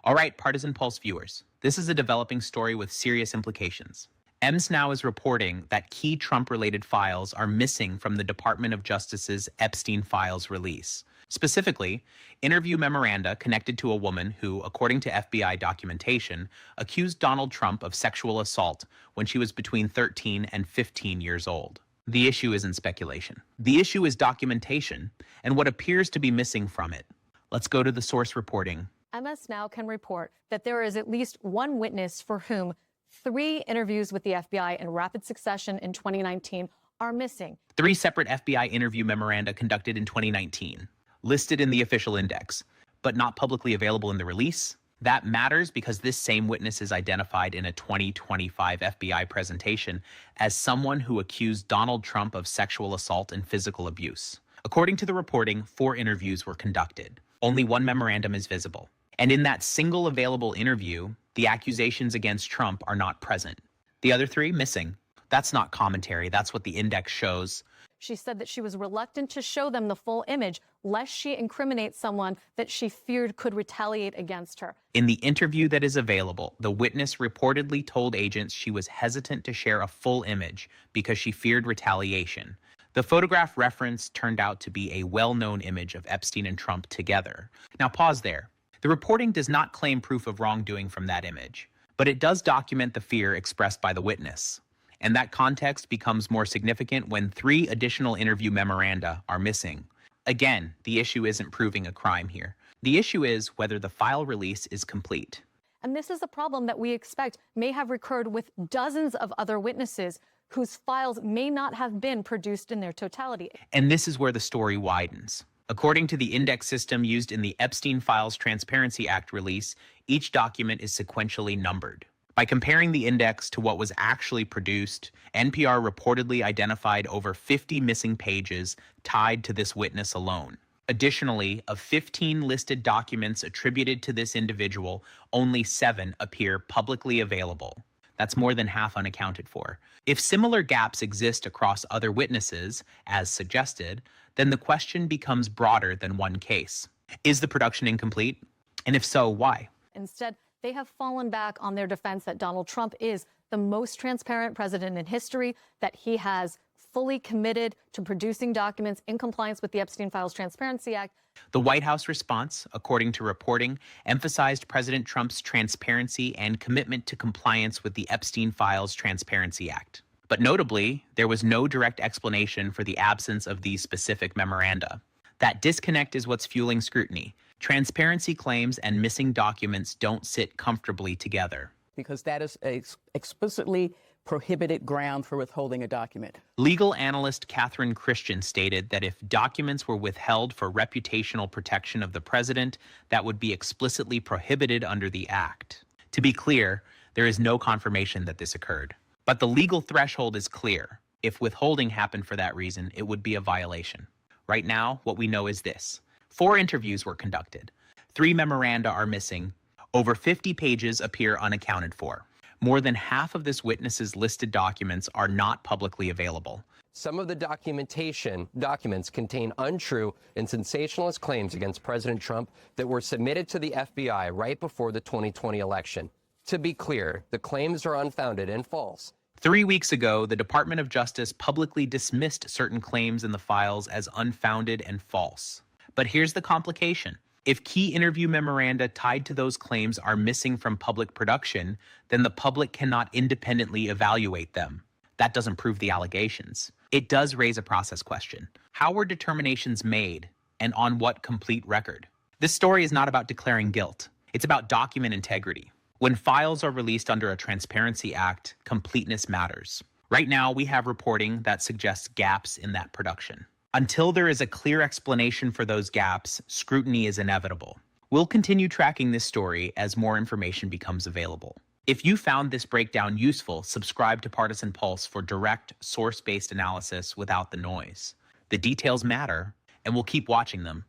All right, Partisan Pulse viewers, this is a developing story with serious implications. Memos now is reporting that key Trump-related files are missing from the Department of Justice's Epstein files release. Specifically, interview memoranda connected to a woman who, according to FBI documentation, accused Donald Trump of sexual assault when she was between 13 and 15 years old. The issue isn't speculation. The issue is documentation and what appears to be missing from it. Let's go to the source reporting. MS now can report that there is at least one witness for whom 3 interviews with the FBI in rapid succession in 2019 are missing. 3 separate FBI interview memoranda conducted in 2019, listed in the official index, but not publicly available in the release. That matters because this same witness is identified in a 2025 FBI presentation as someone who accused Donald Trump of sexual assault and physical abuse. According to the reporting, 4 interviews were conducted. Only 1 memorandum is visible. And in that single available interview, the accusations against Trump are not present. The other 3 missing. That's not commentary. That's what the index shows. She said that she was reluctant to show them the full image, lest she incriminate someone that she feared could retaliate against her. In the interview that is available, the witness reportedly told agents she was hesitant to share a full image because she feared retaliation. The photograph referenced turned out to be a well-known image of Epstein and Trump together. Now pause there. The reporting does not claim proof of wrongdoing from that image, but it does document the fear expressed by the witness. And that context becomes more significant when 3 additional interview memoranda are missing. Again, the issue isn't proving a crime here. The issue is whether the file release is complete. And this is a problem that we expect may have recurred with dozens of other witnesses whose files may not have been produced in their totality. And this is where the story widens. According to the index system used in the Epstein Files Transparency Act release, each document is sequentially numbered. By comparing the index to what was actually produced, NPR reportedly identified over 50 missing pages tied to this witness alone. Additionally, of 15 listed documents attributed to this individual, only 7 appear publicly available. That's more than half unaccounted for. If similar gaps exist across other witnesses, as suggested, then the question becomes broader than one case. Is the production incomplete? And if so, why? Instead, they have fallen back on their defense that Donald Trump is the most transparent president in history, that he has fully committed to producing documents in compliance with the Epstein Files Transparency Act. The White House response, according to reporting, emphasized President Trump's transparency and commitment to compliance with the Epstein Files Transparency Act. But notably, there was no direct explanation for the absence of these specific memoranda. That disconnect is what's fueling scrutiny. Transparency claims and missing documents don't sit comfortably together. Because that is a explicitly prohibited ground for withholding a document. Legal analyst Catherine Christian stated that if documents were withheld for reputational protection of the president, that would be explicitly prohibited under the act. To be clear, there is no confirmation that this occurred. But the legal threshold is clear. If withholding happened for that reason, it would be a violation. Right now, what we know is this. 4 interviews were conducted. 3 memoranda are missing. Over 50 pages appear unaccounted for. More than half of this witness's listed documents are not publicly available. Some of the documents contain untrue and sensationalist claims against President Trump that were submitted to the FBI right before the 2020 election. To be clear, the claims are unfounded and false. 3 weeks ago, the Department of Justice publicly dismissed certain claims in the files as unfounded and false. But here's the complication. If key interview memoranda tied to those claims are missing from public production, then the public cannot independently evaluate them. That doesn't prove the allegations. It does raise a process question. How were determinations made, and on what complete record? This story is not about declaring guilt. It's about document integrity. When files are released under a Transparency Act, completeness matters. Right now, we have reporting that suggests gaps in that production. Until there is a clear explanation for those gaps, scrutiny is inevitable. We'll continue tracking this story as more information becomes available. If you found this breakdown useful, subscribe to Partisan Pulse for direct, source-based analysis without the noise. The details matter, and we'll keep watching them.